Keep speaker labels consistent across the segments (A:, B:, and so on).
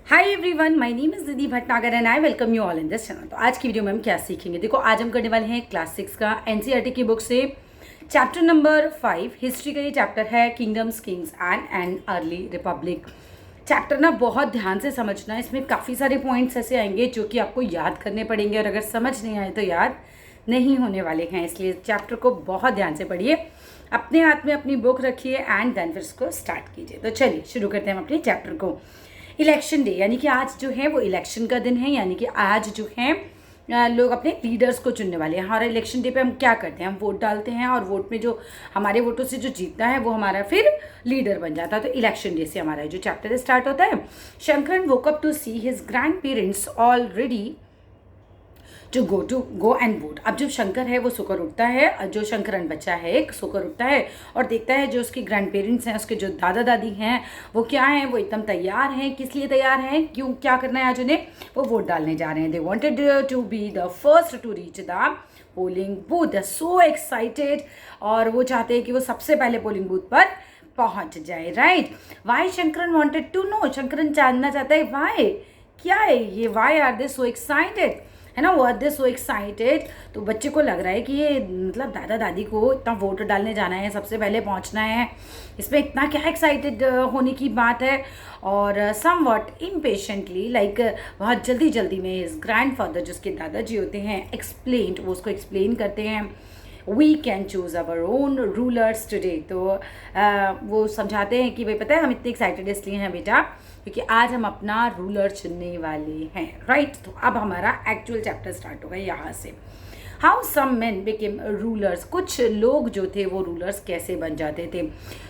A: Hi everyone, my name is Nidhi Bhatnagar and I welcome you all in this channel. तो आज की video में हम क्या सीखेंगे, देखो आज हम करने वाले हैं क्लास 6 का एनसीईआरटी की बुक से चैप्टर नंबर 5 हिस्ट्री का ये चैप्टर है kingdoms, Kings and an early Republic. Chapter ना बहुत ध्यान से समझना है, इसमें काफ़ी सारे पॉइंट्स ऐसे आएंगे जो कि आपको याद करने पड़ेंगे और अगर समझ नहीं आए तो याद नहीं होने वाले हैं, इसलिए चैप्टर को बहुत ध्यान से पढ़िए, अपने हाथ में अपनी बुक रखिए एंड देन फिर इसको स्टार्ट कीजिए। तो चलिए शुरू करते हैं हम अपने चैप्टर को। इलेक्शन डे यानी कि आज जो है वो इलेक्शन का दिन है, यानी कि आज जो है लोग अपने लीडर्स को चुनने वाले हैं। और इलेक्शन डे पे हम क्या करते हैं, हम वोट डालते हैं और वोट में जो हमारे वोटों से जो जीतता है वो हमारा फिर लीडर बन जाता है। तो इलेक्शन डे से हमारा जो चैप्टर स्टार्ट होता है। Shankaran woke up to see his grandparents already to go and vote. अब जो शंकर है वो सोकर उठता है, जो शंकरन बच्चा है एक सोकर उठता है और देखता है जो उसके ग्रैंड पेरेंट्स हैं, उसके जो दादा दादी हैं वो क्या हैं, वो एकदम तैयार हैं। किस लिए तैयार हैं, क्यों, क्या करना है आज उन्हें, वो वोट डालने जा रहे हैं। They wanted to be the first to reach the polling booth, they so excited, और वो चाहते हैं कि वो सबसे पहले पोलिंग बूथ पर पहुंच जाए। Right, why Shankaran wanted to know, Shankaran जानना चाहता है वाई, क्या है ये, why are they so excited, है ना, वर दे सो एक्साइटेड। तो बच्चे को लग रहा है कि ये मतलब दादा दादी को इतना वोट डालने जाना है, सबसे पहले पहुंचना है, इसमें इतना क्या एक्साइटेड होने की बात है। और सम वॉट इम्पेशेंटली, लाइक बहुत जल्दी जल्दी में इस ग्रैंड फादर जिसके दादाजी होते हैं एक्सप्लेन, वो उसको एक्सप्लेन करते हैं we can choose our own rulers today. तो वो समझाते हैं कि भाई पता है हम इतने एक्साइटेड इसलिए हैं बेटा क्योंकि आज हम अपना रूलर चुनने वाले हैं। राइट, तो अब हमारा एक्चुअल चैप्टर स्टार्ट होगा यहाँ से। How some men became rulers, कुछ लोग जो थे वो रूलर्स कैसे बन जाते थे।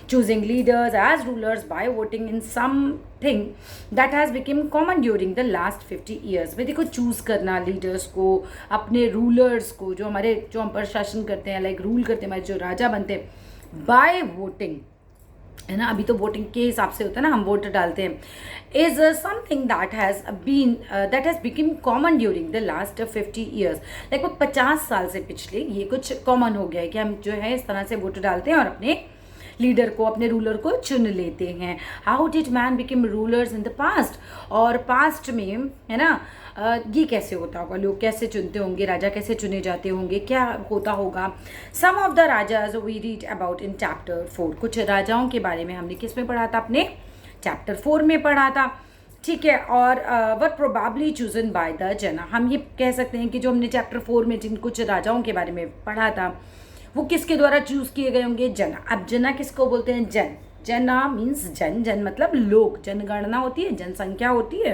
A: Choosing leaders as rulers by voting in something that has become common during the last 50 years. में देखो चूज़ करना लीडर्स को, अपने रूलर्स को, जो हम पर शासन करते हैं, लाइक रूल करते हैं, हमारे जो राजा बनते हैं, बाय वोटिंग, है ना, अभी तो वोटिंग के हिसाब से होता है ना, हम वोट डालते हैं, is something that has become common during the last 50 years. Like वो 50 साल से पिछले ये कुछ कॉमन हो गया है कि हम जो है इस तरह से वोट डालते हैं और अपने लीडर को, अपने रूलर को चुन लेते हैं। How did man become rulers in the past, और पास्ट में, है ना, ये कैसे होता होगा, लोग कैसे चुनते होंगे, राजा कैसे चुने जाते होंगे, क्या होता होगा। Some of the rajas we read about in chapter 4, कुछ राजाओं के बारे में हमने किस में पढ़ा था, अपने चैप्टर 4 में पढ़ा था। ठीक है, और वर प्रोबेबली चूजन बाय द जना, हम ये कह सकते हैं कि जो हमने चैप्टर 4 में जिन कुछ राजाओं के बारे में पढ़ा था वो किसके द्वारा चूज किए गए होंगे, जना। अब जना किसको बोलते हैं, जन, जना मीन्स जन, जन मतलब लोग, जनगणना होती है, जनसंख्या होती है,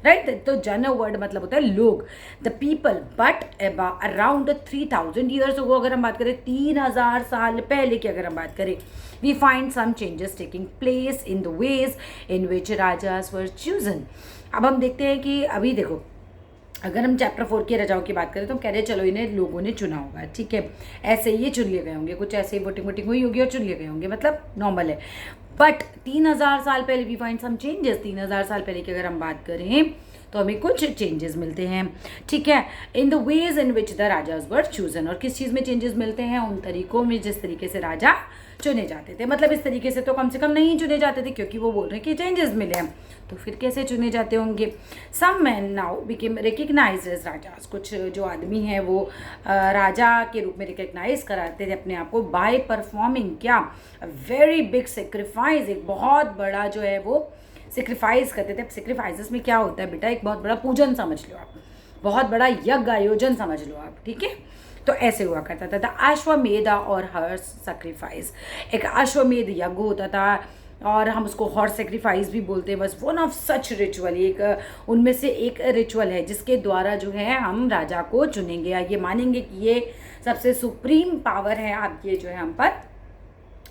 A: राइट। तो जन वर्ड मतलब होता है लोग, the people. But around 3000 years को अगर हम बात करें, 3000 साल पहले की अगर हम बात करें, we find some changes taking place in the ways in which rajas were chosen. अब हम देखते हैं कि अभी देखो, अगर हम चैप्टर 4 के राजाओं की बात करें तो हम कह रहे हैं चलो इन्हें लोगों ने चुना होगा, ठीक है, ऐसे ये चुन लिए गए होंगे, कुछ ऐसे ही वोटिंग हुई होगी और चुन लिए गए होंगे, मतलब नॉर्मल है। बट 3000 साल पहले वी फाइंड सम चेंजेस, 3000 साल पहले की अगर हम बात करें तो हमें कुछ चेंजेस मिलते हैं, ठीक है, इन the ways in which the rajas were chosen. और किस चीज़ में चेंजेस मिलते हैं, उन तरीकों में जिस तरीके से राजा चुने जाते थे। मतलब इस तरीके से तो कम से कम नहीं चुने जाते थे, क्योंकि वो बोल रहे हैं कि चेंजेस मिले हैं, तो फिर कैसे चुने जाते होंगे। Some man now became recognise as rajas, कुछ जो आदमी हैं वो राजा के रूप में रिकग्नाइज कराते थे अपने आप को बाय परफॉर्मिंग, क्या, वेरी बिग सेक्रीफाइस, एक बहुत बड़ा जो है वो सेक्रीफाइस करते थे। सेक्रीफाइसेस में क्या होता है बेटा, एक बहुत बड़ा पूजन समझ लो आप, बहुत बड़ा यज्ञ आयोजन समझ लो आप, ठीक है। तो ऐसे हुआ करता था। द अश्वमेधा और हॉर्स सेक्रीफाइस, एक अश्वमेध यज्ञ होता था और हम उसको हॉर्स सेक्रीफाइस भी बोलते हैं। बस वन ऑफ सच रिचुअल, एक उनमें से एक रिचुअल है जिसके द्वारा जो है हम राजा को चुनेंगे या ये मानेंगे कि ये सबसे सुप्रीम पावर है, आप ये जो है हम पर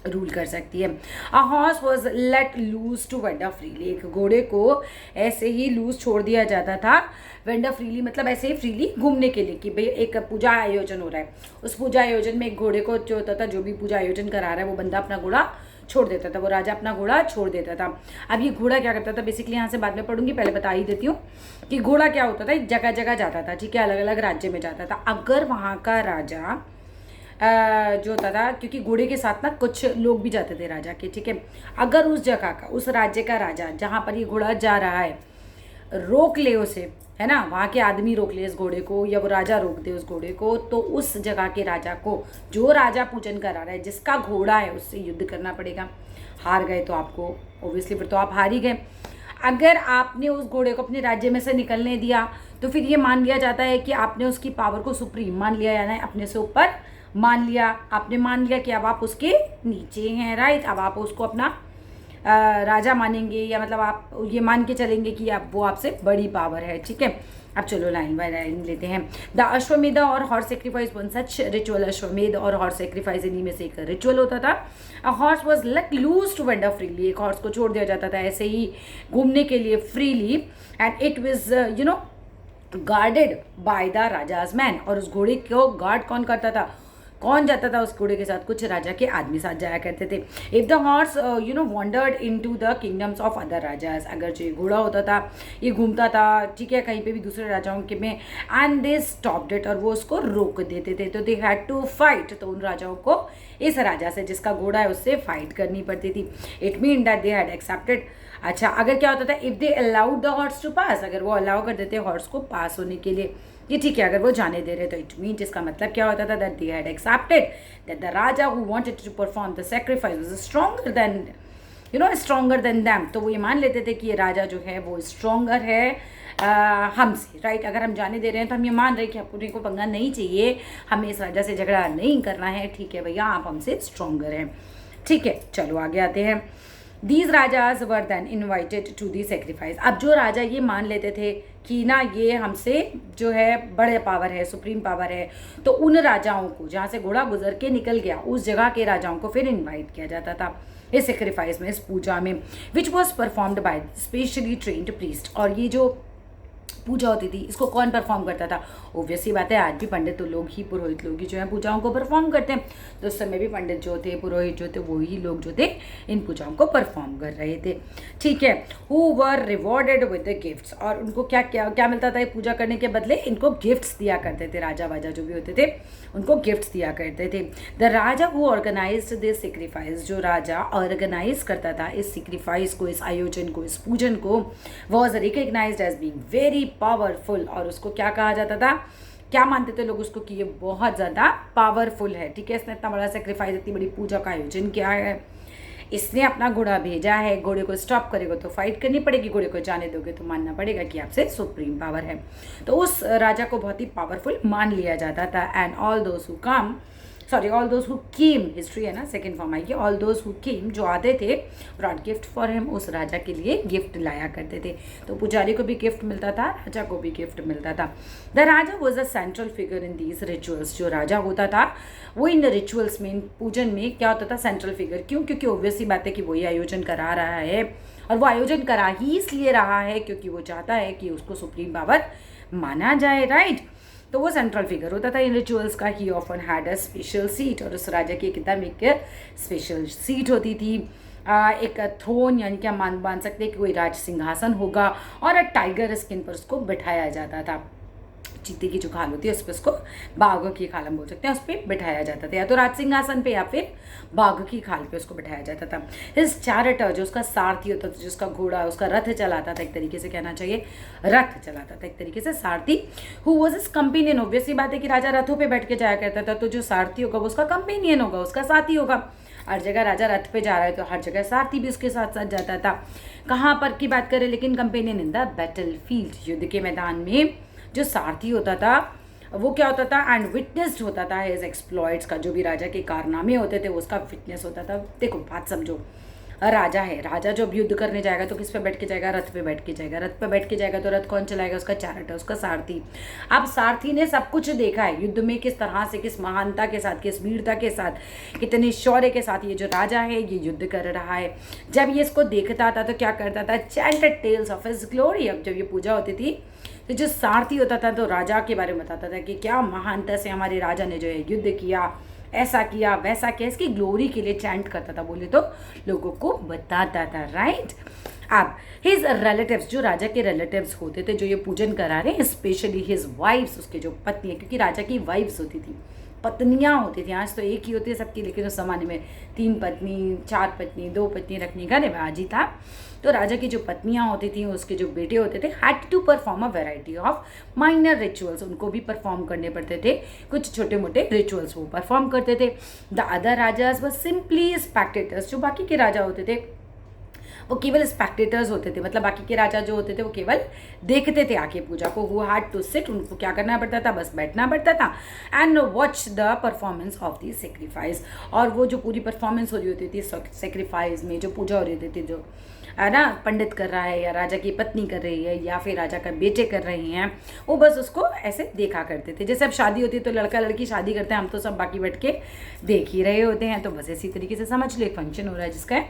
A: रूल कर सकती है। A horse was let loose to wander freely, एक घोड़े को ऐसे ही लूज छोड़ दिया जाता था, वेंडर फ्रीली मतलब ऐसे ही फ्रीली घूमने के लिए, कि भाई एक पूजा आयोजन हो रहा है, उस पूजा आयोजन में एक घोड़े को जो होता था, जो भी पूजा आयोजन करा रहा है वो बंदा अपना घोड़ा छोड़ देता था, वो राजा अपना घोड़ा छोड़ देता था। अब ये घोड़ा क्या करता था, बेसिकली यहाँ से बाद में पढ़ूंगी, पहले बता ही देती हूँ कि घोड़ा क्या होता था, जगह जगह जाता था, ठीक है, अलग अलग राज्य में जाता था। अगर वहाँ का राजा जो होता था, क्योंकि घोड़े के साथ ना कुछ लोग भी जाते थे राजा के, ठीक है, अगर उस जगह का, उस राज्य का राजा जहाँ पर ये घोड़ा जा रहा है रोक ले उसे, है ना, वहाँ के आदमी रोक ले इस घोड़े को या वो राजा रोक दे उस घोड़े को, तो उस जगह के राजा को, जो राजा पूजन करा रहा है, जिसका घोड़ा है, उससे युद्ध करना पड़ेगा। हार गए तो आपको ओब्वियसली फिर तो आप हार ही गए। अगर आपने उस घोड़े को अपने राज्य में से निकलने दिया तो फिर ये मान लिया जाता है कि आपने उसकी पावर को सुप्रीम मान लिया, यानी अपने से ऊपर मान लिया। आपने मान लिया कि अब आप उसके नीचे हैं, राइट। अब आप उसको अपना राजा मानेंगे, या मतलब आप ये मान के चलेंगे कि आप वो आपसे बड़ी पावर है, ठीक है। अब चलो लाइन बाय लाइन लेते हैं। द अश्वमेधा और horse sacrifice one such ritual. अश्वमेध और हॉर्स सेक्रीफाइस इन्हीं में से एक रिचुअल होता था। A horse was let loose to wander freely. एक हॉर्स को छोड़ दिया जाता था ऐसे ही घूमने के लिए freely, and it was guarded by the rajas man. और उस घोड़े को गार्ड कौन करता था, कौन जाता था उस घोड़े के साथ, कुछ राजा के आदमी साथ जाया करते थे। If the horse wandered into the kingdoms of other rajas, अगर जो घोड़ा होता था ये घूमता था, ठीक है, कहीं पे भी दूसरे राजाओं के में, एंड दे स्टॉप्ड इट, और वो उसको रोक देते थे, तो दे हैड टू फाइट, तो उन राजाओं को इस राजा से जिसका घोड़ा है उससे फाइट करनी पड़ती थी। It mean that they had accepted. अच्छा, अगर क्या होता था, if they allowed the horse to pass, अगर वो अलाउ कर देते हॉर्स को पास होने के लिए, ये ठीक है, अगर वो जाने दे रहे, तो इट मीन इसका मतलब क्या होता था, that they had accepted that the raja who wanted to perform the sacrifice was stronger than stronger than them. तो वो ये मान लेते थे कि ये राजा जो है वो स्ट्रॉन्गर है हमसे, राइट। अगर हम जाने दे रहे हैं तो हम ये मान रहे हैं कि अपने को पंगा नहीं चाहिए, हमें इस राजा से झगड़ा नहीं करना है, ठीक है भैया, आप हमसे स्ट्रॉन्गर हैं, ठीक है। चलो आगे आते हैं। These rajas were then invited to the sacrifice. अब जो राजा ये मान लेते थे कि ना ये हमसे जो है बड़े पावर है, सुप्रीम पावर है, तो उन राजाओं को, जहाँ से घोड़ा गुजर के निकल गया, उस जगह के राजाओं को फिर इन्वाइट किया जाता था इस सेक्रीफाइस में, इस पूजा में, which was performed by specially trained priest. और ये जो पूजा होती थी इसको कौन परफॉर्म करता था, ऑब्वियसली बात है आज भी पंडित तो लोग ही, पुरोहित लोग ही जो है पूजाओं को परफॉर्म करते हैं, तो उस समय भी पंडित जो थे, पुरोहित जो थे, वही लोग जो थे इन पूजाओं को परफॉर्म कर रहे थे, ठीक है। Who were rewarded with the gifts, और उनको क्या क्या क्या मिलता था, ये पूजा करने के बदले इनको गिफ्ट्स दिया करते थे, राजा वाजा जो भी होते थे उनको गिफ्ट्स दिया करते थे। The raja who organised this sacrifice, जो राजा ऑर्गेनाइज करता था इस सेक्रीफाइस को, इस आयोजन को, इस पूजन को, was recognised as being very powerful. और उसको क्या कहा जाता था, क्या मानते थे लोग उसको कि ये बहुत ज़्यादा पावरफुल है, ठीक है, इसने इतना बड़ा सेक्रीफाइस, इतनी बड़ी पूजा का आयोजन किया है, इसने अपना घोड़ा भेजा है, घोड़े को स्टॉप करेगा तो फाइट करनी पड़ेगी, घोड़े को जाने दोगे तो मानना पड़ेगा कि आपसे सुप्रीम पावर है। तो उस राजा को बहुत ही पावरफुल मान लिया जाता था। And all those who came, history है ना, सेकेंड फॉर्म आएगी, ऑल दोज हु केम, जो आते थे, ब्रॉट गिफ्ट फॉर हिम, उस राजा के लिए गिफ्ट लाया करते थे। तो पुजारी को भी गिफ्ट मिलता था, राजा को भी गिफ्ट मिलता था। The Raja was a central figure in these rituals. जो राजा होता था वो इन रिचुअल्स में, इन पूजन में क्या होता था, सेंट्रल फिगर। क्यों? क्योंकि ऑब्वियसली बात है कि वही आयोजन करा रहा है, और वो आयोजन करा ही इसलिए रहा है क्योंकि वो चाहता है कि उसको सुप्रीम पावर माना जाए, राइट। तो वो सेंट्रल फिगर होता था इन रिचुअल्स का। ही often had a special seat, और उस राजा की एकदम एक स्पेशल सीट होती थी, एक थ्रोन, यानी कि हम मान सकते हैं कि कोई राज सिंहासन होगा, और एक टाइगर स्किन पर उसको बिठाया जाता था। चीते की जो खाल होती है उस पर उसको, बाघ की खाल हम बोल सकते हैं, उस पर बिठाया जाता था, या तो राज सिंहासन पे या फिर बाघ की खाल पे उसको बिठाया जाता था। हिज चैरिटर, जो उसका सारथी होता था, जिसका घोड़ा, उसका रथ चलाता था, एक तरीके से कहना चाहिए रथ चलाता था, एक तरीके से सारथी, who was is companion. Obviously बात है कि राजा रथों पर बैठ के जाया करता था, तो जो सारथी होगा वो उसका कंपेनियन होगा, उसका साथी होगा। हर जगह राजा रथ पे जा रहा है तो हर जगह सारथी भी उसके साथ साथ जाता था। कहाँ पर की बात करें लेकिन, companion in the battle field, युद्ध के मैदान में जो सारथी होता था वो क्या होता था, एंड विटनेस्ड होता था हिज एक्सप्लॉइट्स का, जो भी राजा के कारनामे होते थे वो उसका विटनेस होता था। देखो बात समझो, राजा है, राजा जब युद्ध करने जाएगा तो किस पे बैठ के जाएगा, रथ पे बैठ के जाएगा। रथ पे बैठ के जाएगा तो रथ कौन चलाएगा, उसका चैरिटर, उसका सारथी। अब सारथी ने सब कुछ देखा है युद्ध में, किस तरह से, किस महानता के साथ, किस वीरता के साथ, कितने शौर्य के साथ ये जो राजा है ये युद्ध कर रहा है। जब ये इसको देखता था तो क्या करता था, chanted tales of his glory. अब जब ये पूजा होती थी तो जो सारथी होता था तो राजा के बारे में बताता था कि क्या महानता से हमारे राजा ने जो है युद्ध किया, ऐसा किया, वैसा किया, इसकी ग्लोरी के लिए चैंट करता था, बोले तो लोगों को बताता था, राइट। अब हिज रिलेटिव्स, जो राजा के रिलेटिव्स होते थे जो ये पूजन करा रहे हैं, स्पेशली हिज वाइफ्स, उसके जो पत्नी है, क्योंकि राजा की वाइफ्स होती थी, पत्नियाँ होती थी। आज तो एक ही होती है सबकी, लेकिन उस ज़माने में 3 पत्नी, 4 पत्नी, 2 पत्नी रखने का रिवाज ही था। तो राजा की जो पत्नियाँ होती थी, उसके जो बेटे होते थे, had to perform a variety of minor rituals, उनको भी परफॉर्म करने पड़ते थे, कुछ छोटे मोटे रिचुअल्स वो परफॉर्म करते थे। The other rajas were simply spectators, जो बाकी के राजा होते थे वो केवल स्पेक्टेटर्स होते थे, मतलब बाकी के राजा जो होते थे वो केवल देखते थे आके पूजा को। हु हैड टू सिट, उनको क्या करना पड़ता था, बस बैठना पड़ता था, and watch the performance of the sacrifice. और वो जो पूरी परफॉर्मेंस हो रही होती थी सेक्रीफाइस में, जो पूजा हो रही होती थी, जो है ना पंडित कर रहा है या राजा की पत्नी कर रही है या फिर राजा का बेटे कर रहे हैं, वो बस उसको ऐसे देखा करते थे। जैसे अब शादी होती है तो लड़का लड़की शादी करते हैं, हम तो सब बाकी बैठ के देख ही रहे होते हैं, तो बस इसी तरीके से समझ लो एक फंक्शन हो रहा है जिसका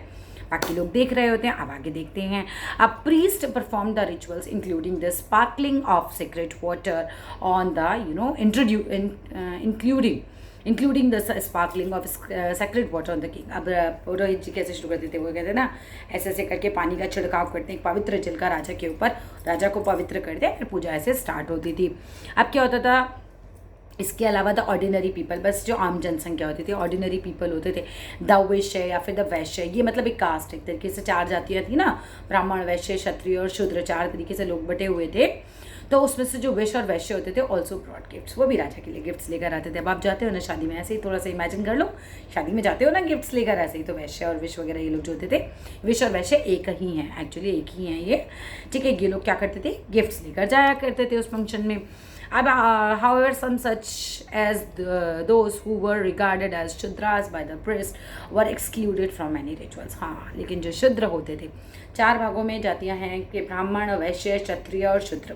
A: बाकी लोग देख रहे होते हैं। अब आगे देखते हैं। A priest perform the rituals including the sparkling of secret water on the including the sparkling of secret water on the king. अब पुरोहित जी कैसे शुरू करते थे, वो कहते हैं ना ऐसे ऐसे करके पानी का छिड़काव करते हैं पवित्र जल का राजा के ऊपर, राजा को पवित्र करते हैं, फिर पूजा ऐसे स्टार्ट होती थी। अब क्या होता था, इसके अलावा द ऑर्डिनरी पीपल, बस जो आम जनसंख्या होती थी, ऑर्डिनरी पीपल होते थे। द वैश्य या फिर द वैश्य, ये मतलब एक कास्ट, एक तरीके से 4 जातियाँ थी ना, ब्राह्मण, वैश्य, क्षत्रिय और शूद्र, 4 तरीके से लोग बटे हुए थे। तो उसमें से जो वैश्य और वैश्य होते थे ऑल्सो ब्रॉड गिफ्ट्स, वो भी राजा के लिए गिफ्ट्स लेकर आते थे। अब आप जाते हो ना शादी में, ऐसे ही थोड़ा सा इमेजिन कर लो, शादी में जाते हो ना गिफ्ट्स लेकर, ऐसे ही तो वैश्य और विश्व वगैरह ये लोग जो होते थे, विश्व और वैश्य एक ही हैं, एक्चुअली एक ही हैं ये, ठीक है। ये लोग क्या करते थे, गिफ्ट्स लेकर जाया करते थे उस फंक्शन में। अब however some such as those who were regarded as shudras by the priest were excluded from many rituals। हाँ, लेकिन जो शूद्र होते थे, 4 भागों में जातियाँ हैं कि ब्राह्मण, वैश्य, क्षत्रिय और शूद्र,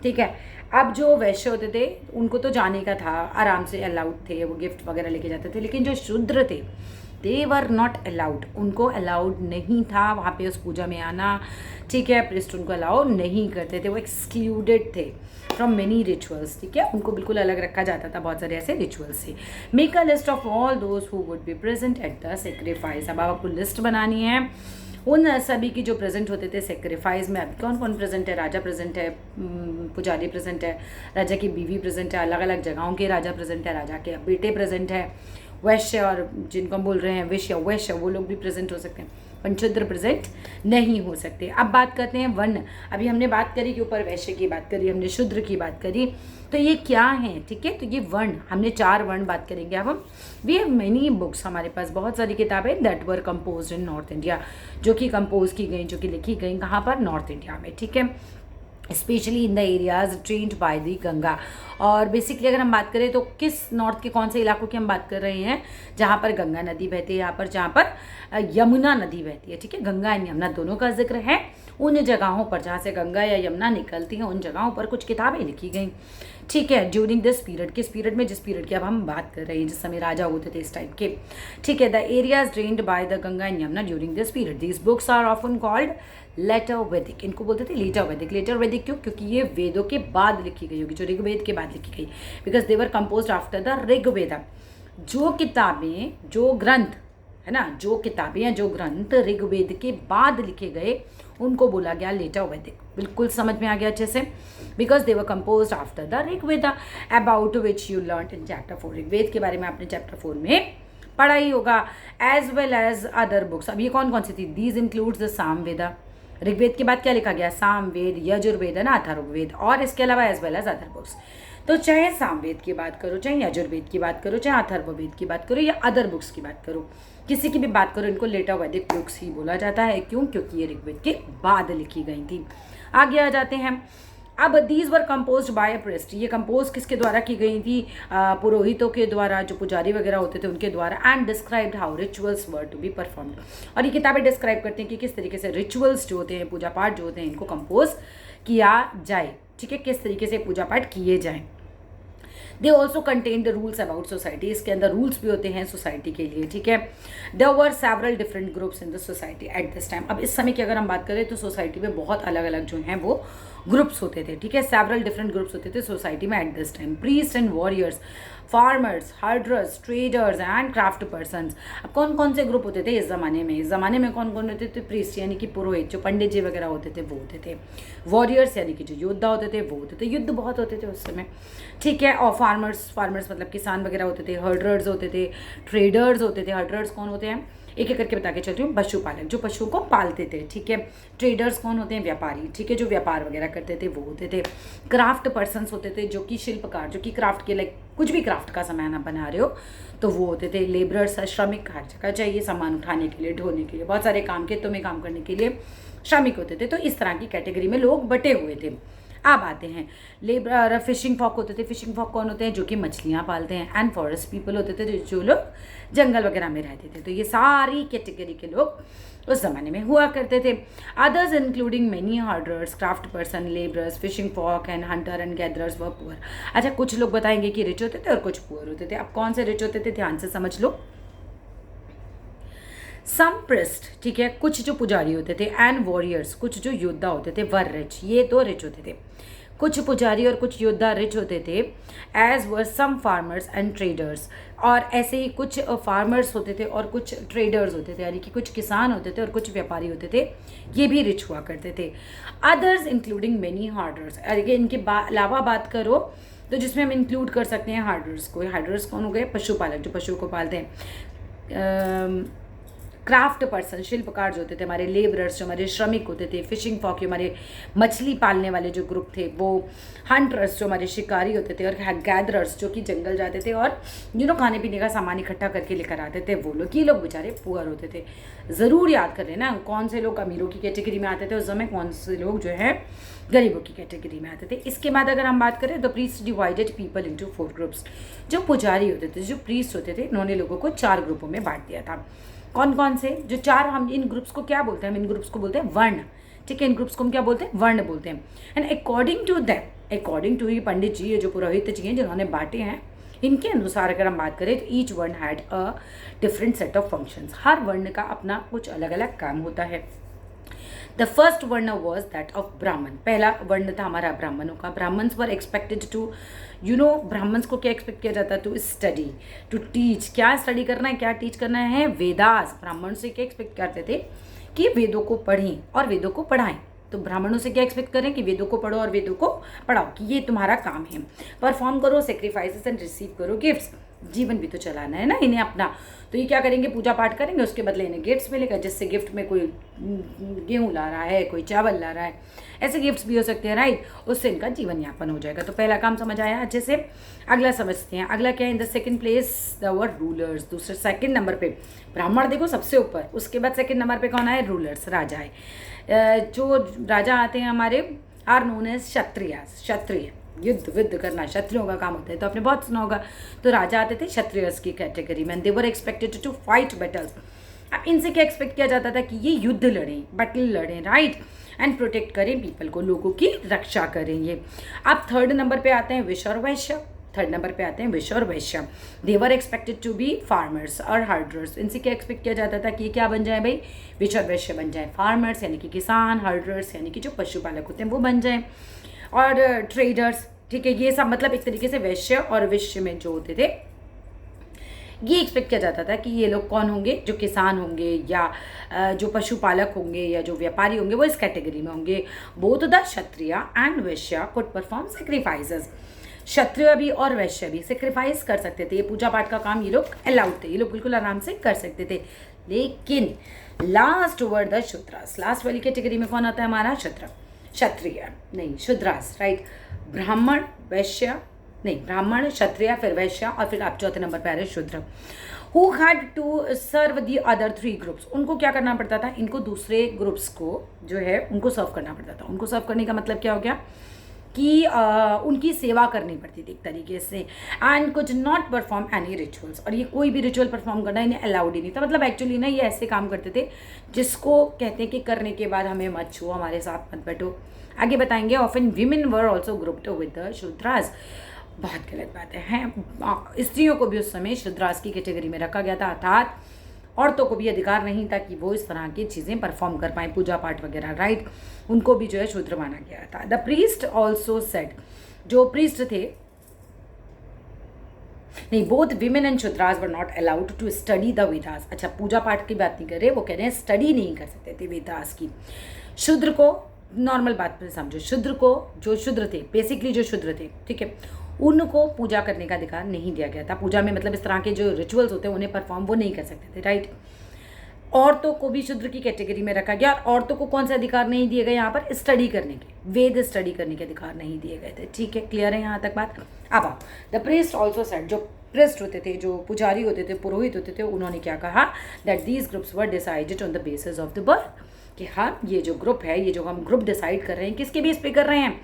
A: ठीक है। अब जो वैश्य होते थे उनको तो जाने का था, आराम से अलाउड थे, वो गिफ्ट वगैरह लेके जाते थे, लेकिन जो शूद्र थे दे वर नॉट अलाउड, उनको अलाउड नहीं था वहाँ पे उस पूजा में आना, ठीक है। प्रिस्ट उनको अलाउ नहीं करते थे, वो एक्सक्लूडेड थे फ्रॉम मेनी रिचुअल्स, ठीक है, उनको बिल्कुल अलग रखा जाता था बहुत सारे ऐसे रिचुअल्स से। Make a list of all those who would be present at the sacrifice. अब आपको लिस्ट बनानी है उन सभी की जो प्रेजेंट होते थे सेक्रीफाइस में। अभी कौन कौन प्रेजेंट है, राजा प्रेजेंट है, पुजारी प्रेजेंट है, राजा की बीवी प्रेजेंट है, अलग अलग जगहों के राजा प्रेजेंट है, राजा के बेटे प्रेजेंट है, वैश्य और जिनको हम बोल रहे हैं वैश्य वो लोग भी प्रेजेंट हो सकते हैं, पंचुद्र प्रेजेंट नहीं हो सकते। अब बात करते हैं वर्ण। अभी हमने बात करी कि ऊपर वैश्य की बात करी, हमने शूद्र की बात करी, तो ये क्या है, ठीक है। तो ये वर्ण, हमने 4 वर्ण बात करेंगे अब हम। वी हैव मेनी बुक्स, हमारे पास बहुत सारी किताबें that were compose in north India, जो कि कंपोज की गई, जो कि लिखी गई कहाँ पर, नॉर्थ इंडिया में, ठीक है, specially in the areas trend bye the Ganga. और बेसिकली अगर हम बात करें तो किस नॉर्थ के कौन से इलाकों की हम बात कर रहे हैं, जहाँ पर गंगा नदी बहती है, यहाँ पर जहाँ पर यमुना नदी बहती है, ठीक है, गंगा एंड यमुना दोनों का जिक्र है। उन जगहों पर जहाँ से गंगा या यमुना निकलती हैं, उन जगहों पर कुछ किताबें लिखी गई, ठीक है, ड्यूरिंग दिस पीरियड, किस पीरियड में, जिस पीरियड की अब हम बात कर रहे हैं, जिस समय राजा होते थे इस टाइप के, ठीक है। The areas drained by the Ganga and Yamuna during this period, these books are often called later Vedic. इनको बोलते थे लेटर वैदिक। लेटर वैदिक क्यों, क्योंकि ये वेदों के बाद लिखी गई होगी, जो ऋग्वेद के बाद लिखी गई, because they were composed after the Rigveda. जो किताबें, जो ग्रंथ है ना, जो किताबें या जो ग्रंथ ऋग्वेद के बाद लिखे गए, उनको बोला गया लेटर वैदिक। बिल्कुल समझ में आ गया अच्छे से, because they were composed after the Rigveda, about which you learn in chapter 4। Rigveda के बारे में आपने चैप्टर 4 में पढ़ा ही होगा, as well as other books. अब ये कौन कौन सी थी, these includes the Samaveda. Rigveda के बाद क्या लिखा गया, सामवेद, यजुर्वेद है ना, अथर्ववेद, और इसके अलावा as well as other books. तो चाहे सामवेद की बात करो, चाहे यजुर्वेद की बात करो, चाहे अथर्ववेद की बात करो या अदर बुक्स की बात करो, किसी की भी बात करो, इनको लेटर वैदिक बुक्स ही बोला जाता है। क्यों, क्योंकि ये ऋग्वेद के बाद लिखी गई थी। आगे आ जाते हैं। अब these were composed bye a priest, ये कंपोज किसके द्वारा की गई थी, पुरोहितों के द्वारा, जो पुजारी वगैरह होते थे उनके द्वारा, and described how rituals were to be performed. और ये किताबें डिस्क्राइब करते हैं कि किस तरीके से रिचुअल्स जो होते हैं, पूजा पाठ जो होते हैं, इनको कंपोज किया जाए, ठीक है, किस तरीके से पूजा पाठ किए जाएँ। They also contain the rules about society, इसके अंदर रूल्स भी होते हैं सोसाइटी के लिए, ठीक है। There were several different groups in the society at this time. अब इस समय की अगर हम बात करें तो सोसाइटी में बहुत अलग अलग जो हैं वो ग्रुप्स होते थे, ठीक है, सेवरल डिफरेंट ग्रुप्स होते थे सोसाइटी में eight this time. Priest and warriors, farmers, herders, traders and craft persons. अब कौन कौन से ग्रुप होते थे इस ज़माने में, इस ज़माने में कौन कौन होते थे, प्रीस्ट यानी कि पुरोहित, जो पंडित जी वगैरह होते थे वो होते थे। वॉरियर्स यानी कि जो योद्धा होते थे वो होते थे, युद्ध बहुत होते थे उस समय, ठीक है। और फार्मर्स मतलब किसान वगैरह होते थे, हर्डर्स होते थे, ट्रेडर्स होते थे। हर्डर्स कौन होते हैं, एक एक करके बता के चलती हूँ। पशुपालक, जो पशुओं को पालते थे, ठीक है। ट्रेडर्स कौन होते हैं, व्यापारी, ठीक है, जो व्यापार वगैरह करते थे वो होते थे। क्राफ्ट पर्सन्स होते थे, जो कि शिल्पकार, जो कि क्राफ्ट के लाइक कुछ भी क्राफ्ट का सामान आप बना रहे हो तो वो होते थे। लेबरर्स, श्रमिक, हर जगह चाहिए सामान उठाने के लिए, ढोने के लिए, बहुत सारे काम, खेतों में काम करने के लिए श्रमिक होते थे। तो इस तरह की कैटेगरी में लोग बटे हुए थे। अब आते हैं लेबर, फिशिंग फॉक होते थे। फिशिंग फॉक कौन होते हैं, जो कि मछलियाँ पालते हैं। एंड फॉरेस्ट पीपल होते थे, जो लोग जंगल वगैरह में रहते थे। तो ये सारी कैटेगरी के लोग उस ज़माने में हुआ करते थे। Others including many herders, craft person, labourers, fishing folk and hunter and gatherers were poor. अच्छा, कुछ लोग बताएंगे कि रिच होते थे और कुछ पुअर होते थे। अब कौन से रिच होते थे, ध्यान से समझ लो। सम प्रिस्ट, ठीक है, कुछ जो पुजारी होते थे, एंड वॉरियर्स, कुछ जो योद्धा होते थे, वर रिच, ये तो रिच होते थे। कुछ पुजारी और कुछ योद्धा रिच होते थे। As were some farmers and traders, और ऐसे ही कुछ फार्मर्स होते थे और कुछ ट्रेडर्स होते थे, यानी कि कुछ किसान होते थे और कुछ व्यापारी होते थे, ये भी रिच हुआ करते थे। अदर्स इंक्लूडिंग मेनी हार्डर्स, इनके अलावा बात करो तो जिसमें हम इंक्लूड कर सकते हैं हार्डर्स को। हार्डर्स कौन हो गए, पशुपालक, जो पशुओं को पालते हैं। क्राफ्ट पर्सन, शिल्पकार जो होते थे हमारे। लेबरर्स, जो हमारे श्रमिक होते थे। फिशिंग फॉक, जो हमारे मछली पालने वाले जो ग्रुप थे वो। हंटर्स, जो हमारे शिकारी होते थे। और गैदरर्स, जो कि जंगल जाते थे और खाने पीने का सामान इकट्ठा करके लेकर आते थे, वो लोग। ये लोग बेचारे पुअर होते थे। ज़रूर याद कर लेना कौन से लोग अमीरों की कैटेगरी में आते थे उस समय, कौन से लोग जो है गरीबों की कैटेगरी में आते थे। इसके बाद अगर हम बात करें, the priest divided people into 4 groups. जो पुजारी होते थे, जो प्रीस्ट होते थे, इन्होंने लोगों को 4 ग्रुपों में बांट दिया था। कौन कौन से, जो 4, हम इन ग्रुप्स को क्या बोलते हैं, हम इन ग्रुप्स को बोलते हैं वर्ण, ठीक है। इन ग्रुप्स को हम क्या बोलते हैं, वर्ण बोलते हैं। And according to that, according to ये पंडित जी, ये जो पुरोहित जी हैं जिन्होंने बांटे हैं, इनके अनुसार अगर हम बात करें तो each varna had a different set of functions. हर वर्ण का अपना कुछ अलग अलग काम होता है। The first varna was that of Brahmin. पहला वर्ण था हमारा ब्राह्मणों का। Brahmins were expected to Brahmins को क्या एक्सपेक्ट किया जाता है, टू स्टडी, टू टीच। क्या स्टडी करना है, क्या टीच करना है, वेदास। ब्राह्मण से क्या एक्सपेक्ट करते थे कि वेदों को पढ़ें और वेदों को पढ़ाएं। तो ब्राह्मणों से क्या एक्सपेक्ट करें कि वेदों को पढ़ो और वेदों को पढ़ाओ, कि ये तुम्हारा काम है। परफॉर्म करो सेक्रीफाइसेस एंड रिसीव करो गिफ्ट्स। जीवन भी तो चलाना है ना इन्हें अपना। तो ये क्या करेंगे, पूजा पाठ करेंगे, उसके बदले इन्हें गिफ्ट्स मिलेगा। जिससे गिफ्ट में कोई गेहूँ ला रहा है, कोई चावल ला रहा है, ऐसे गिफ्ट्स भी हो सकते हैं, राइट। उससे इनका जीवन यापन हो जाएगा। तो पहला काम समझ आया अच्छे से। अगला समझते हैं। अगला क्या है, in the second place the word rulers. दूसरे सेकंड नंबर पे ब्राह्मण देखो सबसे ऊपर, उसके बाद सेकंड नंबर पे कौन आए, रूलर्स, राजा है। जो राजा आते हैं हमारे आर नोन एज क्षत्रिय। क्षत्रिय युद्ध विद्ध करना क्षत्रियों का काम होता है, तो आपने बहुत सुना होगा। तो राजा आते थे क्षत्रियस की कैटेगरी में। They were expected to fight battles. अब इनसे क्या एक्सपेक्ट किया जाता था कि ये युद्ध लड़ें, बैटल लड़ें, राइट, एंड प्रोटेक्ट करें पीपल को, लोगों की रक्षा करें ये। अब थर्ड नंबर पे आते हैं विश्व और वैश्य। थर्ड नंबर पे आते हैं विश्व और वैश्य। They were expected to be farmers और हर्डर्स। इनसे क्या एक्सपेक्ट किया जाता था कि ये क्या बन जाए भाई, विश्व और वैश्य बन जाए। फार्मर्स यानी कि किसान, हर्डर्स यानी कि जो पशुपालक होते हैं वो बन जाए, और ट्रेडर्स, ठीक है। ये सब मतलब एक तरीके से वैश्य और विश्व में जो होते थे, ये एक्सपेक्ट किया जाता था कि ये लोग कौन होंगे, जो किसान होंगे या जो पशुपालक होंगे या जो व्यापारी होंगे, वो इस कैटेगरी में होंगे। Both the Kshatriya and Vysya could perform sacrifices. क्षत्रिय भी और वैश्य भी सेक्रीफाइस कर सकते थे, ये पूजा पाठ का काम ये लोग अलाउड थे, ये लोग बिल्कुल आराम से कर सकते थे। लेकिन last were the Shudras. Last वाली कैटेगरी में कौन आता है हमारा, शूद्र, क्षत्रिय नहीं शूद्रास, राइट। ब्राह्मण, वैश्य नहीं, ब्राह्मण, क्षत्रिय, फिर वैश्य, और फिर आप चौथे नंबर पे आ रहे Shudra. Who had to serve the other 3 groups. उनको क्या करना पड़ता था, इनको दूसरे ग्रुप्स को जो है उनको सर्व करना पड़ता था। उनको सर्व करने का मतलब क्या हो गया कि उनकी सेवा करनी पड़ती थी एक तरीके से। And could not perform any rituals. और ये कोई भी रिचुअल परफॉर्म करना इन्हें अलाउड ही नहीं था। मतलब एक्चुअली ना ये ऐसे काम करते थे जिसको कहते हैं कि करने के बाद हमें मत छुओ, हमारे साथ मत बैठो। आगे बताएंगे। Often women were also grouped with the Shudras. बहुत गलत बात है। स्त्रियों को भी उस समय शूद्रास की कैटेगरी में रखा गया था, अर्थात औरतों को भी अधिकार नहीं था कि वो इस तरह की चीज़ें परफॉर्म कर पाएँ, पूजा पाठ वगैरह, राइट। उनको भी जो है शूद्र माना गया था। The priest also said. जो प्रीस्ट थे, नहीं, both women and Shudras were not allowed to study the Vedas. अच्छा, पूजा पाठ की बात नहीं कर रहे, वो कह रहे हैं स्टडी नहीं कर सकते थे वेदास की। शूद्र को, नॉर्मल बात पर समझो, शूद्र को, जो शूद्र थे, बेसिकली जो शूद्र थे, ठीक है, उनको पूजा करने का अधिकार नहीं दिया गया था। पूजा में मतलब इस तरह के जो रिचुअल्स होते हैं उन्हें परफॉर्म वो नहीं कर सकते थे, राइट। औरतों को भी शूद्र की कैटेगरी में रखा गया। और औरतों को कौन से अधिकार नहीं दिए गए यहाँ पर? स्टडी करने के, वेद स्टडी करने के अधिकार नहीं दिए गए थे। ठीक है, क्लियर है यहाँ तक बात? अब आओ, द प्रीस्ट ऑल्सो सेड, जो प्रिस्ट होते थे, जो पुजारी होते थे, पुरोहित होते थे, उन्होंने क्या कहा? That these groups were decided on the basis of the birth, कि हाँ ये जो ग्रुप है, ये जो हम ग्रुप डिसाइड कर रहे हैं, किसके बेस पे कर रहे हैं?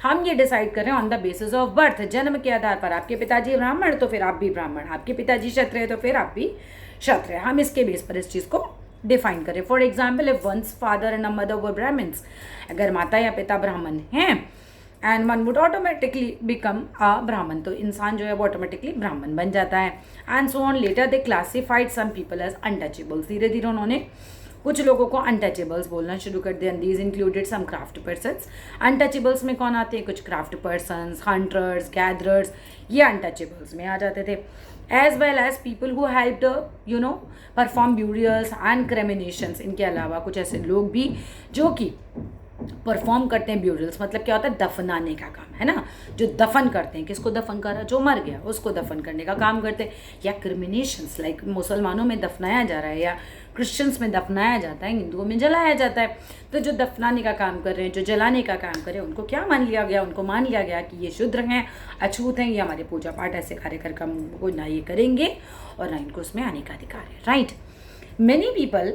A: हम ये डिसाइड कर रहे हैं on the basis of birth, जन्म के आधार पर। आपके पिताजी ब्राह्मण तो फिर आप भी ब्राह्मण, आपके पिताजी क्षत्रिय तो फिर आप भी क्षत्रिय। हम इसके बेस पर इस चीज़ को डिफाइन करें। For example, if one's father and a mother were Brahmins, अगर माता या पिता ब्राह्मण हैं, and one would automatically become a Brahmin, तो इंसान जो है वो ऑटोमेटिकली ब्राह्मण बन जाता है। And so on. Later they classified some people as untouchables, धीरे धीरे उन्होंने कुछ लोगों को अनटचेबल्स बोलना शुरू कर दिया। These included some craft persons. Untouchables में कौन आते हैं? कुछ क्राफ्ट पर्सन्स, हंटर्स, गैदरर्स, ये अनटचेबल्स में आ जाते थे। As well as people who helped perform burials and cremations. इनके अलावा कुछ ऐसे लोग भी जो कि परफॉर्म करते हैं ब्यूरल्स, मतलब क्या होता है? दफनाने का काम, है ना। जो दफन करते हैं, किसको दफन करा? जो मर गया उसको दफन करने का काम करते हैं। या क्रिमिनेशंस, लाइक मुसलमानों में दफनाया जा रहा है या क्रिश्चियंस में दफनाया जाता है, हिंदुओं में जलाया जाता है। तो जो दफनाने का काम कर रहे हैं, जो जलाने का काम कर रहे हैं, उनको क्या मान लिया गया? उनको मान लिया गया कि ये शुद्र हैं, अछूत हैं, ये हमारे पूजा पाठ ऐसे कार्यक्रम को ना ये करेंगे और ना इनको उसमें आने का अधिकार है, राइट। मेनी पीपल,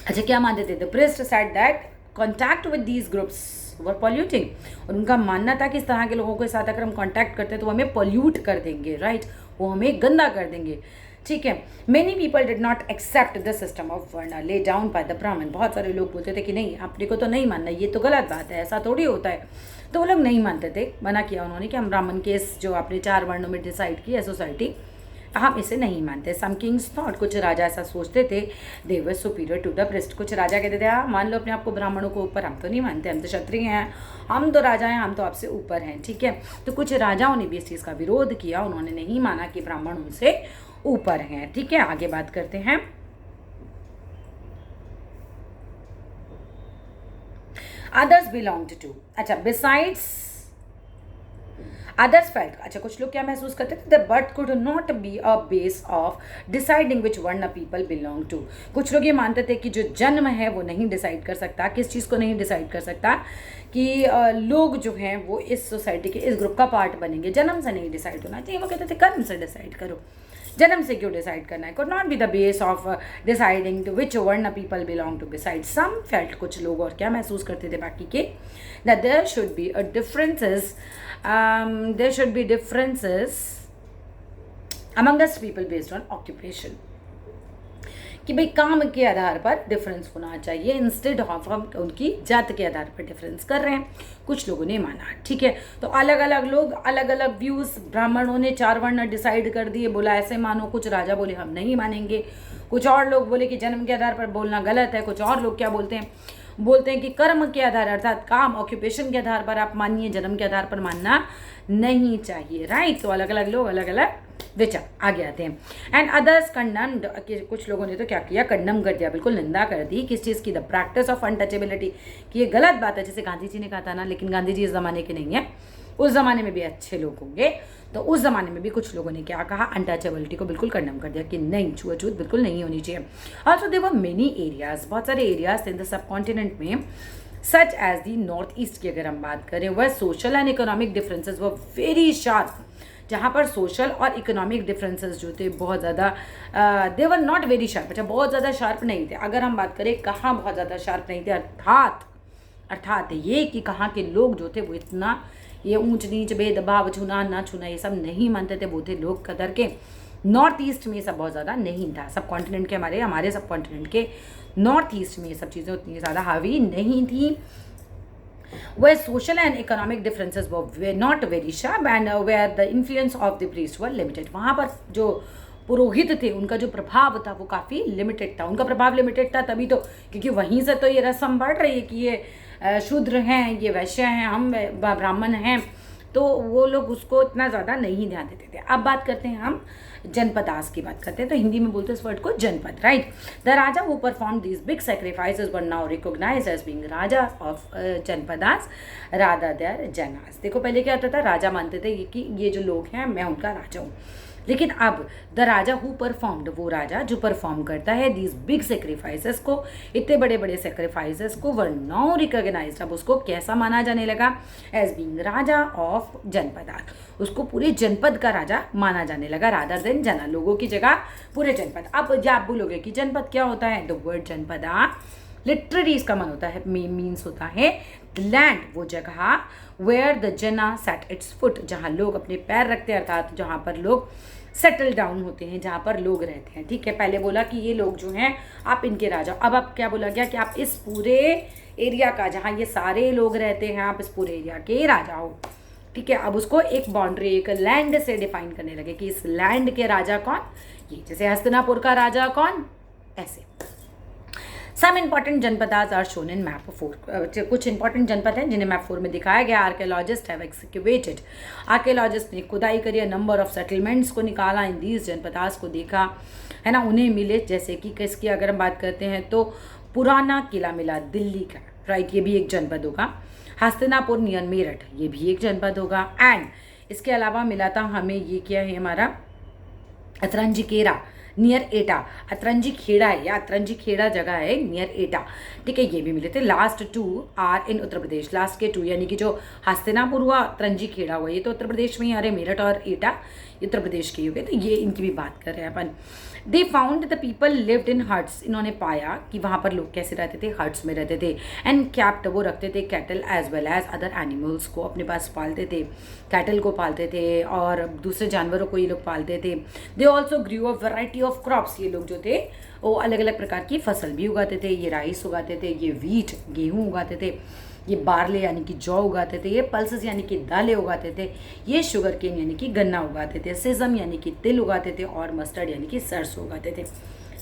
A: अच्छा क्या मानते थे? The priest said that contact with these groups were polluting, और उनका मानना था कि इस तरह के लोगों के साथ अगर हम कॉन्टैक्ट करते हैं तो वो हमें पॉल्यूट कर देंगे, राइट, वो हमें गंदा कर देंगे। ठीक है। Many people did not accept the system of varna lay down by the ब्राह्मण। बहुत सारे लोग बोलते थे कि नहीं, आपने को तो नहीं मानना, ये तो गलत बात है, ऐसा थोड़ी होता है। तो वो लोग नहीं मानते थे, मना किया उन्होंने कि हम ब्राह्मण के इस जो आपने 4 वर्णों में डिसाइड की है सोसाइटी, हम इसे नहीं मानते। सम किंग्स थॉट, कुछ राजा ऐसा सोचते थे, दे वर सुपीरियर टू द प्रीस्ट। कुछ राजा कहते थे हाँ मान लो अपने आप को ब्राह्मणों को ऊपर, हम तो नहीं मानते, हम तो क्षत्रिय हैं, हम तो राजा हैं, हम तो आपसे ऊपर हैं। ठीक है। तो कुछ राजाओं ने भी इस चीज़ का विरोध किया, उन्होंने नहीं माना कि ब्राह्मण उनसे ऊपर हैं। ठीक है, आगे बात करते हैं। अदर्स बिलोंग्ड टू, अच्छा बिसाइड्स अदर्स फेल्ट, अच्छा कुछ लोग क्या महसूस करते थे, the birth could not be a base of deciding which varna people belong to. कुछ लोग ये मानते थे कि जो जन्म है वो नहीं डिसाइड कर सकता। किस चीज़ को नहीं डिसाइड कर सकता? कि लोग जो हैं वो इस सोसाइटी के इस ग्रुप का पार्ट बनेंगे, जन्म से नहीं डिसाइड होना चाहिए। वो कहते थे कर्म से डिसाइड करो, जन्म से क्यों डिसाइड करना है। Could not be the base of deciding to which varna people belong to beside. Some felt, कुछ लोग और क्या महसूस करते थे बाकी के, that there should be a differences there should be differences amongst people based on occupation, कि भाई काम के आधार पर डिफरेंस होना चाहिए इंस्टेड ऑफ हम उनकी जात के आधार पर डिफरेंस कर रहे हैं। कुछ लोगों ने माना। ठीक है, तो अलग अलग लोग अलग अलग व्यूज़, ब्राह्मणों ने 4 वर्ण डिसाइड कर दिए, बोला ऐसे मानो। कुछ राजा बोले हम नहीं मानेंगे। कुछ और लोग बोले कि जन्म के आधार पर बोलना गलत है। कुछ और लोग क्या बोलते हैं कि कर्म के आधार अर्थात काम ऑक्यूपेशन के आधार पर आप मानिए, जन्म के आधार पर मानना नहीं चाहिए। राइट, तो अलग अलग लोग अलग अलग विचार आगे आते हैं। एंड अदर्स कंडम्ड, कुछ लोगों ने तो क्या किया, कंडम कर दिया, बिल्कुल निंदा कर दी। किस चीज़ की? द प्रैक्टिस ऑफ अनटचेबिलिटी, कि ये गलत बात है। जैसे गांधी जी ने कहा था ना, लेकिन गांधी जी इस ज़माने के नहीं है, उस ज़माने में भी अच्छे लोग होंगे। तो उस ज़माने में भी कुछ लोगों ने क्या कहा, अनटचेबिलिटी को बिल्कुल कंडम कर दिया कि नहीं, छुआछूत बिल्कुल नहीं होनी चाहिए। Also there were many areas, बहुत सारे areas in the subcontinent में, such as the north east की अगर हम बात करें, वह social and economic differences were very sharp, जहाँ पर सोशल और इकोनॉमिक डिफरेंसेस जो थे बहुत ज़्यादा दे वर नॉट वेरी शार्प। अच्छा, बहुत ज़्यादा शार्प नहीं थे। अगर हम बात करें कहाँ बहुत ज़्यादा शार्प नहीं थे, अर्थात ये कि कहाँ के लोग जो थे वो इतना ये ऊंच नीच, भेदभाव, छूना ना छूना ये सब नहीं मानते थे। वो थे लोग कदर के। नॉर्थ ईस्ट में ये सब बहुत ज़्यादा नहीं था। सब कॉन्टिनेंट के हमारे सब कॉन्टिनेंट के नॉर्थ ईस्ट में ये सब चीज़ें उतनी ज़्यादा हावी नहीं थी। where social and economic differences were not very sharp and where the influence of the priest were limited। वहाँ पर जो पुरोहित थे उनका जो प्रभाव था वो काफ़ी लिमिटेड था। उनका प्रभाव लिमिटेड था तभी तो, क्योंकि वहीं से तो ये रस्म बढ़ रही है कि ये शूद्र हैं, ये वैश्य हैं, हम ब्राह्मण हैं, तो वो लोग उसको इतना ज़्यादा नहीं ध्यान देते थे। अब बात करते हैं हम जनपदास की बात करते हैं, तो हिंदी में बोलते हैं इस वर्ड को janapada, right. The raja who perform these big sacrifices were now recognised as being raja of janapadas rather their janas. देखो पहले क्या होता था, राजा मानते थे कि ये जो लोग हैं मैं उनका राजा हूँ, लेकिन अब द राजा हु परफॉर्म्ड, वो राजा जो परफॉर्म करता है दीज बिग सेक्रीफाइसेस को, इतने बड़े बड़े सेक्रीफाइसेस को, वर नाउ रिकॉग्नाइज्ड, अब उसको कैसा माना जाने लगा, as being raja of Janapadas, उसको पूरे जनपद का राजा माना जाने लगा, रादर देन जना, लोगों की जगह पूरे जनपद। अब जब आप बोलोगे कि जनपद क्या होता है, द वर्ड जनपदा लिटरली इसका मन होता है, मीन्स होता है लैंड, वो जगह वेयर द जना सेट इट्स फुट, जहाँ लोग अपने पैर रखते हैं, अर्थात जहाँ पर लोग सेटल डाउन होते हैं, जहाँ पर लोग रहते हैं, ठीक है। पहले बोला कि ये लोग जो हैं आप इनके राजा, अब आप क्या बोला गया कि आप इस पूरे एरिया का, जहाँ ये सारे लोग रहते हैं, आप इस पूरे एरिया के राजा हो, ठीक है। अब उसको एक बाउंड्री, एक लैंड से डिफाइन करने लगे कि इस लैंड के राजा कौन, ये जैसे हस्तिनापुर का राजा कौन, ऐसे। Some important janapadas are shown in map 4, कुछ इंपॉर्टेंट जनपद हैं जिन्हें मैप 4 में दिखाया गया। आर्कियोलॉजिस्ट हैव एक्सकेवेटेड, आर्कियोलॉजिस्ट ने खुदाई करी, नंबर ऑफ सेटलमेंट्स को निकाला, इन दीज जनपदास को देखा, है ना, उन्हें मिले, जैसे कि किसकी अगर हम बात करते हैं तो पुराना किला मिला दिल्ली का, राइट, ये भी एक जनपद होगा। हस्तिनापुर नियर मेरठ, ये भी एक जनपद होगा। एंड इसके अलावा मिला था हमें ये क्या है हमारा अतरंजीकेरा नियर एटा, अतरंजी खेड़ा है या अतरंजी खेड़ा जगह है नियर एटा, ठीक है, ये भी मिले थे। Last 2 are in Uttar Pradesh, last के 2 यानी कि जो हस्तिनापुर हुआ, अतरंजी खेड़ा हुआ, ये तो उत्तर प्रदेश में ही आ रहे, मेरठ और एटा ये उत्तर प्रदेश के हो गए, तो ये इनकी भी बात कर रहे हैं अपन। They found the people lived in huts, इन्होंने पाया कि वहाँ पर लोग कैसे रहते थे, हट्स में रहते थे। एंड कैप्ट, वो रखते थे cattle as well as other animals को, अपने पास पालते थे, कैटल को पालते थे और दूसरे जानवरों को ये लोग पालते थे। They also grew a variety of crops, ये लोग जो थे वो अलग अलग प्रकार की फसल भी उगाते थे, ये राइस उगाते थे, ये वीट गेहूँ उगाते थे, ये बारले यानी कि जौ उगाते थे, ये पल्सेस यानी कि दालें उगाते थे, ये शुगर केन यानी कि गन्ना उगाते थे, सेसम यानी कि तिल उगाते थे और मस्टर्ड यानी कि सरसों उगाते थे।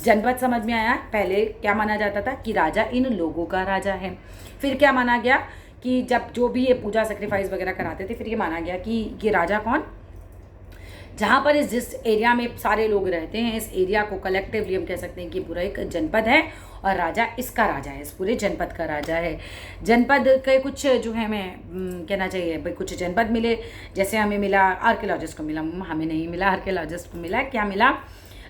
A: जनपद समझ में आया। पहले क्या माना जाता था कि राजा इन लोगों का राजा है, फिर क्या माना गया कि जब जो भी ये पूजा सेक्रीफाइस वगैरह कराते थे, फिर ये माना गया कि ये राजा कौन, जहाँ पर जिस एरिया में सारे लोग रहते हैं, इस एरिया को कलेक्टिवली हम कह सकते हैं कि पूरा एक जनपद है और राजा इसका राजा है, इस पूरे जनपद का राजा है। जनपद के कुछ जो है हमें कहना चाहिए भाई, कुछ जनपद मिले, जैसे हमें मिला आर्कियोलॉजिस्ट को मिला, हमें नहीं मिला, आर्कियोलॉजिस्ट को मिला, क्या मिला,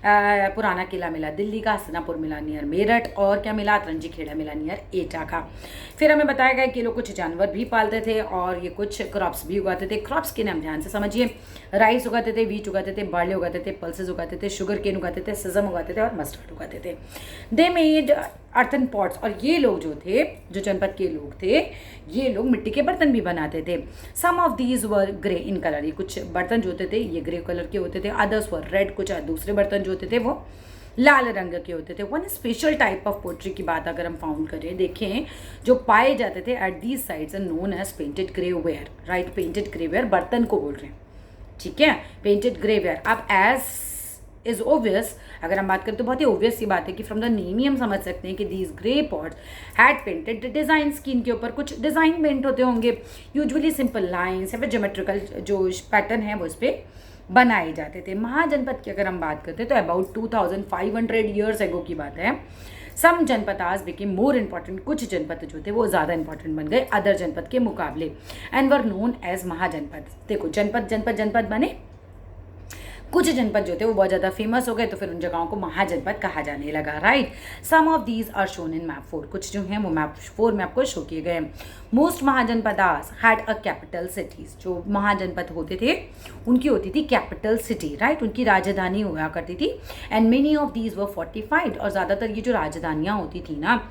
A: पुराना किला मिला दिल्ली का, हस्तिनापुर मिला नियर मेरठ, और क्या मिला, अतरंजी खेड़ा मिला नियर एटा का। फिर हमें बताया गया कि लोग कुछ जानवर भी पालते थे और ये कुछ क्रॉप्स भी उगाते थे। क्रॉप्स के नाम ध्यान से समझिए, राइस उगाते थे, वीट उगाते थे, बार्ले उगाते थे, पल्सेस उगाते थे, शुगर केन उगाते थे, सिजम उगाते थे और मस्टर्ड उगाते थे। दे मेड अर्थन पॉट्स, और ये लोग जो थे, जो जनपद के लोग थे, ये लोग मिट्टी के बर्तन भी बनाते थे। Some of these were grey in colour, ये कुछ बर्तन जो होते थे ये ग्रे कलर के होते थे। अदर्स वर रेड, कुछ दूसरे बर्तन जो होते थे वो लाल रंग के होते थे। One special type of pottery की बात अगर हम फाउंड करें, देखें, जो पाए जाते थे at these sites are known as painted grey ware, right, painted grey ware बर्तन को बोल रहे हैं, ठीक है, पेंटेड ग्रेवेयर। अब एज इज ओबियस, अगर हम बात करें तो बहुत ही ओबियस सी बात है कि फ्रॉम द नेम ही हम समझ सकते हैं कि these grey pots had painted design, skin के ऊपर कुछ डिजाइन पेंट होते होंगे, यूजुअली सिंपल लाइन्स या फिर ज्योमेट्रिकल जो पैटर्न है वो इस पर बनाए जाते थे। महाजनपद की अगर हम बात करते हैं तो अबाउट 2500 ईयर्स एगो की बात है। सम जनपदास बिकेम मोर इंपॉर्टेंट, कुछ जनपद जो थे वो ज़्यादा इंपॉर्टेंट बन गए अदर जनपद के मुकाबले, एंड वर नोन एज महाजनपद। देखो जनपद जनपद जनपद बने, कुछ जनपद जो थे वो बहुत ज़्यादा फेमस हो गए, तो फिर उन जगहों को महाजनपद कहा जाने लगा, right. Some of these are shown in map 4, कुछ जो हैं वो मैप 4 में आपको शो किए गए। Most mahajanapadas had a capital cities, जो महाजनपद होते थे उनकी होती थी कैपिटल सिटी, राइट, उनकी राजधानी हुआ करती थी। And many of these were fortified, और ज़्यादातर ये जो राजधानियाँ होती थी ना,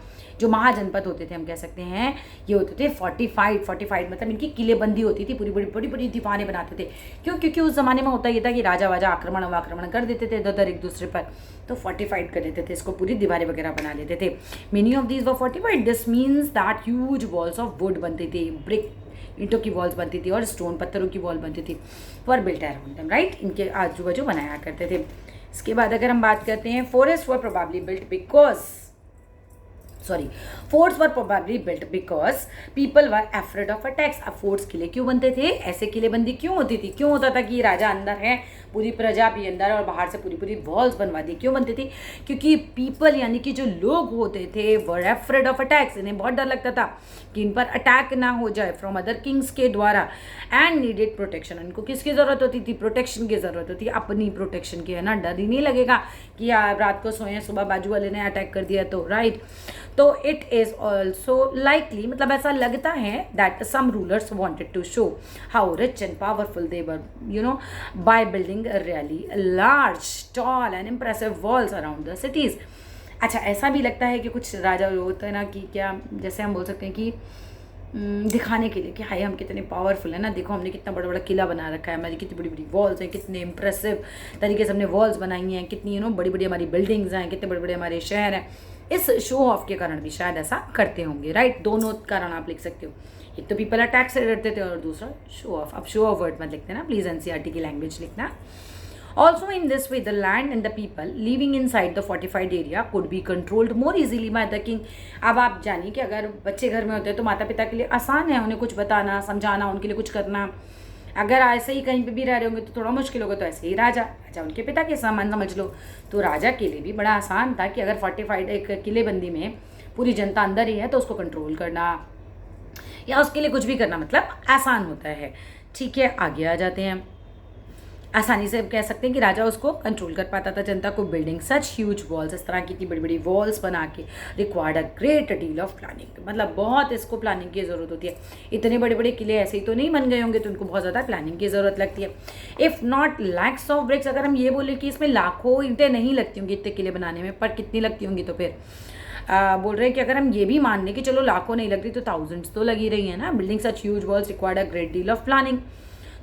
A: जो महाजनपद होते थे हम कह सकते हैं ये होते थे फोर्टिफाइड, मतलब इनकी किलेबंदी होती थी, पूरी बड़ी बड़ी दीवारें बनाते थे। क्यों? क्योंकि उस ज़माने में होता ये था कि राजा वाजा आक्रमण कर देते थे इधर एक दूसरे पर, तो फोर्टिफाइड कर देते थे इसको, पूरी दीवारें वगैरह बना लेते थे। Many of these were fortified, this means that huge walls of would बनती थी, ब्रिक ईंटों की वॉल्स बनती थी और स्टोन पत्थरों की वॉल बनती थी, were built around them, right, इनके आजू बाजू बनाया करते थे। इसके बाद अगर हम बात करते हैं, forest were probably built because sorry, forts were probably built because people were afraid of attacks. अब फोर्ट्स किले क्यों बनते थे, ऐसे किलेबंदी क्यों होती थी, क्यों होता था कि राजा अंदर है, पूरी प्रजा भी अंदर और बाहर से पूरी पूरी वॉल्स बनवा दी, क्यों बनती थी, क्योंकि पीपल यानी कि जो लोग होते थे वर अफ्रेड ऑफ अटैक्स, इन्हें बहुत डर लगता था कि इन पर अटैक ना हो जाए फ्रॉम अदर किंग्स के द्वारा, एंड नीडेड प्रोटेक्शन। इनको किसकी ज़रूरत होती थी, प्रोटेक्शन की ज़रूरत होती, अपनी प्रोटेक्शन की, है ना, डर ही नहीं लगेगा कि रात को सोए सुबह बाजू वाले ने अटैक कर दिया तो, राइट। तो इट इज़ ऑल्सो लाइकली, मतलब ऐसा लगता है that some rulers wanted to show how rich and powerful they were, you know, by building really large tall and impressive walls around the cities. अच्छा, ऐसा भी लगता है कि कुछ राजा होते हैं ना कि क्या, जैसे हम बोल सकते हैं कि दिखाने के लिए कि हाय हम कितने पावरफुल है ना, देखो हमने कितना बड़ा बड़ा किला बना रखा है, हमारी कितनी बड़ी बड़ी वॉल्स हैं, कितने इंप्रेसिव तरीके से हमने वॉल्स बनाई हैं, कितनी बड़ी बड़ी हमारी बिल्डिंग्स हैं, कितने बड़े बड़े हमारे शहर हैं। इस शो ऑफ के कारण भी शायद ऐसा करते होंगे, राइट। दोनों कारण आप लिख सकते हो, एक तो पीपल अटैक से डरते थे और दूसरा शो ऑफ। अब शो ऑफ वर्ड मत लिखते ना प्लीज़, एनसीईआरटी की लैंग्वेज लिखना। Also, in this way, the land and the people living inside the fortified area could be controlled more easily by the king. अब आप जानिए कि अगर बच्चे घर में होते हैं तो माता पिता के लिए आसान है उन्हें कुछ बताना, समझाना, उनके लिए कुछ करना। अगर ऐसे ही कहीं पे भी रह रहे होंगे तो थोड़ा मुश्किल होगा, तो ऐसे ही राजा उनके पिता के समान समझ लो। तो राजा के लिए भी बड़ा आसान था कि अगर फोर्टिफाइड एक किलेबंदी में पूरी जनता अंदर ही है तो उसको कंट्रोल करना या उसके लिए कुछ भी करना मतलब आसान होता है। ठीक है, आगे आ जाते हैं। आसानी से कह सकते हैं कि राजा उसको कंट्रोल कर पाता था जनता को। बिल्डिंग सच ह्यूज वॉल्स, इस तरह की इतनी बड़ी बड़ी वॉल्स बना के required a great deal of planning, मतलब बहुत इसको प्लानिंग की ज़रूरत होती है। इतने बड़े बड़े किले ऐसे ही तो नहीं बन गए होंगे, तो उनको बहुत ज़्यादा प्लानिंग की ज़रूरत लगती है। If not lakhs of BRICS, अगर हम ये बोले कि इसमें लाखों ईंटें नहीं लगती होंगी इतने किले बनाने में, पर कितनी लगती होंगी, तो फिर बोल रहे हैं कि अगर हम ये भी मान लें कि चलो लाखों नहीं लगती तो थाउजेंड्स तो लगी रही है ना। Building such huge walls required a great deal of planning,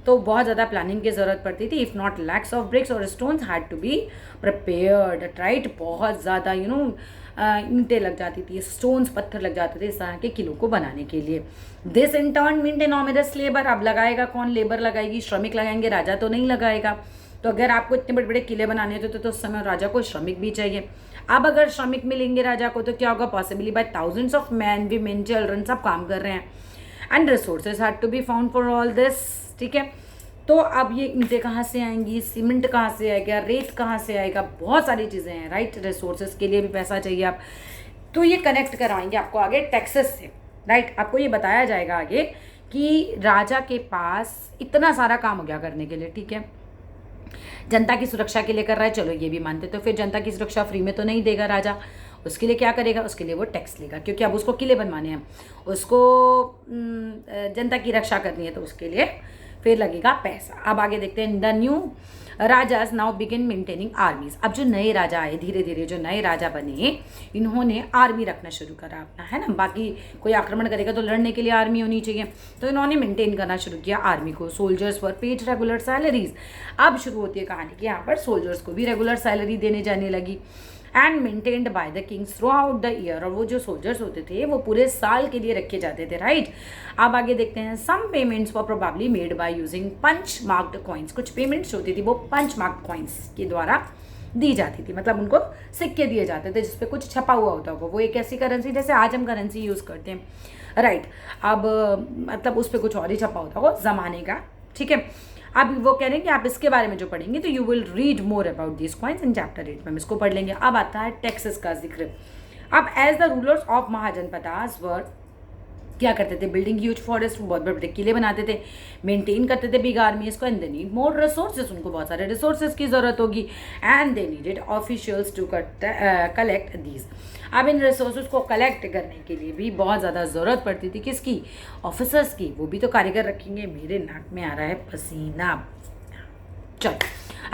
A: तो बहुत ज़्यादा प्लानिंग की ज़रूरत पड़ती थी। If not lakhs of bricks और stones had to be prepared, right. बहुत ज़्यादा ईंटें लग जाती थी, स्टोन्स पत्थर लग जाते थे इस तरह के किलों को बनाने के लिए। This in turn meant enormous labour, अब लगाएगा कौन, लेबर लगाएगी, श्रमिक लगाएंगे, राजा तो नहीं लगाएगा। तो अगर आपको इतने बड़े बड़े किले बनाने थे तो उस समय राजा को श्रमिक भी चाहिए। अब अगर श्रमिक मिलेंगे राजा को तो क्या होगा, possibly by thousands of men, women, children सब काम कर रहे हैं। And resources had to be found for all this, ठीक है। तो अब ये ईंटें कहाँ से आएंगी, सीमेंट कहाँ से आएगा, रेत कहाँ से आएगा, बहुत सारी चीज़ें हैं, राइट। रिसोर्सेज के लिए भी पैसा चाहिए आप, तो ये कनेक्ट करवाएंगे आपको आगे टैक्सेस से, राइट। आपको ये बताया जाएगा आगे कि राजा के पास इतना सारा काम हो गया करने के लिए, ठीक है। जनता की सुरक्षा के लिए कर रहा है, चलो ये भी मानते, तो फिर जनता की सुरक्षा फ्री में तो नहीं देगा राजा, उसके लिए क्या करेगा, उसके लिए वो टैक्स लेगा, क्योंकि अब उसको किले बनवाने हैं, उसको जनता की रक्षा करनी है, तो उसके लिए फिर लगेगा पैसा। अब आगे देखते हैं, the new rajas now begin maintaining आर्मीज। अब जो नए राजा आए, धीरे धीरे जो नए राजा बने, इन्होंने आर्मी रखना शुरू करा अपना, है ना। बाकी कोई आक्रमण करेगा तो लड़ने के लिए आर्मी होनी चाहिए, तो इन्होंने मेंटेन करना शुरू किया आर्मी को। सोल्जर्स वर पेड रेगुलर सैलरीज, अब शुरू होती है कहानी कि यहाँ पर सोल्जर्स को भी रेगुलर सैलरी देने जाने लगी। And maintained by the Kings through out the year, और वो जो सोल्जर्स होते थे वो पूरे साल के लिए रखे जाते थे, राइट। अब आगे देखते हैं, some payments were probably made by using punch marked coins, कुछ पेमेंट्स होती थी वो पंच मार्क्ड कॉइन्स के द्वारा दी जाती थी, मतलब उनको सिक्के दिए जाते थे जिसपे कुछ छपा हुआ होता होगा। वो एक ऐसी करेंसी जैसे आज हम करेंसी यूज़ करते हैं, राइट। अब मतलब उस पर कुछ और ही छपा होता होगा ज़माने का, ठीक है। अब वो कह रहे हैं कि आप इसके बारे में जो पढ़ेंगे तो you will read more about this coins in chapter 8 में, हम इसको पढ़ लेंगे। अब आता है टैक्सेस का जिक्र। अब as the rulers of mahajanapadas were क्या करते थे, बिल्डिंग ह्यूज फॉरेस्ट, बहुत बड़े बड़े किले बनाते थे, मेंटेन करते थे बिग आर्मीज को, and they need more resources, उनको बहुत सारे रिसोर्सेज की जरूरत होगी, and they needed officials to collect these. अब इन रिसोर्सेज को कलेक्ट करने के लिए भी बहुत ज़्यादा ज़रूरत पड़ती थी, किसकी, ऑफिसर्स की। वो भी तो कारीगर रखेंगे, मेरे नाक में आ रहा है पसीना। चलो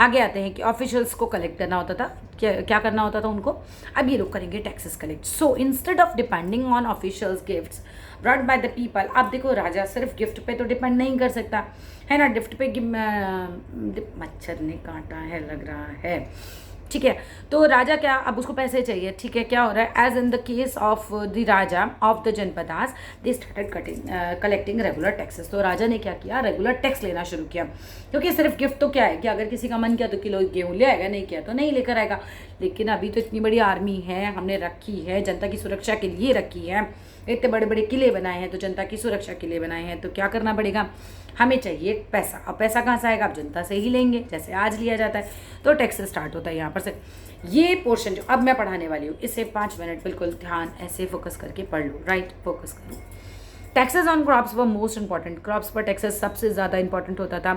A: आगे आते हैं कि ऑफिशियल्स को कलेक्ट करना होता था, क्या करना होता था उनको, अब ये लोग करेंगे taxes collect. So instead of depending on officials gifts brought by the people, अब देखो राजा सिर्फ गिफ्ट पे तो डिपेंड नहीं कर सकता, है ना। गिफ्ट पे मच्छर ने काटा है लग रहा है, ठीक है। तो राजा क्या, अब उसको पैसे चाहिए, ठीक है। क्या हो रहा है, as in the case of the raja of the janapadas, they started collecting regular taxes. तो राजा ने क्या किया, रेगुलर टैक्स लेना शुरू किया, क्योंकि सिर्फ गिफ्ट तो क्या है कि अगर किसी का मन किया तो किलो गेहूँ ले आएगा, नहीं किया तो नहीं लेकर आएगा। लेकिन अभी तो इतनी बड़ी आर्मी है, हमने रखी है, जनता की सुरक्षा के लिए रखी है, इतने बड़े बड़े किले बनाए हैं तो जनता की सुरक्षा के लिए बनाए हैं, तो क्या करना पड़ेगा, हमें चाहिए पैसा। अब पैसा कहाँ से आएगा, आप जनता से ही लेंगे, जैसे आज लिया जाता है। तो टैक्स स्टार्ट होता है यहाँ पर से। ये पोर्शन जो अब मैं पढ़ाने वाली हूँ, इसे 5 मिनट बिल्कुल ध्यान ऐसे फोकस करके पढ़ लो, राइट, फोकस करो। Taxes on crops were most important, crops पर टैक्सेस सबसे ज़्यादा इंपॉर्टेंट होता था।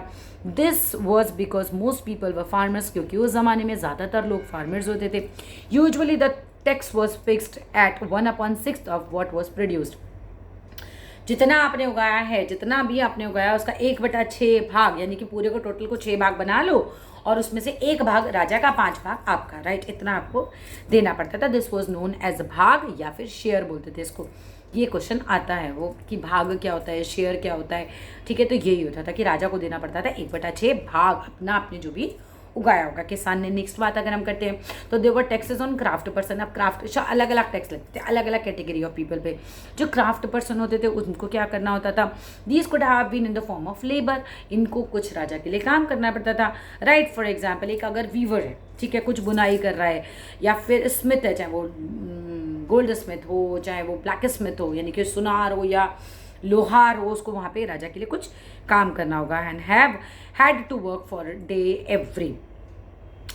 A: This was because most people were farmers, क्योंकि उस ज़माने में ज़्यादातर लोग फार्मर्स होते थे। Usually the tax was fixed at 1/6 of what was produced. जितना आपने उगाया है, जितना भी आपने उगाया उसका 1/6 भाग, यानी कि पूरे को टोटल को 6 भाग बना लो और उसमें से 1 भाग राजा का, 5 भाग आपका, राइट, इतना आपको देना पड़ता था। दिस वॉज नोन एज भाग या फिर शेयर बोलते थे इसको। ये क्वेश्चन आता है वो कि भाग क्या होता है, शेयर क्या होता है, ठीक है। तो यही होता था कि राजा को देना पड़ता था 1/6 भाग अपना, आपने जो भी उगाया होगा किसान ने। नेक्स्ट बात अगर हम करते हैं तो देवर टैक्सेस ऑन क्राफ्ट पर्सन। अब क्राफ्ट अलग अलग टैक्स लगते थे अलग अलग कैटेगरी ऑफ पीपल पे। जो क्राफ्ट पर्सन होते थे उनको क्या करना होता था, these could have been in the form of labour, इनको कुछ राजा के लिए काम करना पड़ता था, राइट। फॉर एग्जाम्पल एक अगर वीवर है, ठीक है, कुछ बुनाई कर रहा है, या फिर स्मिथ है, चाहे वो गोल्ड स्मिथ हो, चाहे वो ब्लैक स्मिथ हो, यानी कि सुनार हो या लोहार हो, उसको वहाँ पे राजा के लिए कुछ काम करना होगा। And have had to work for day every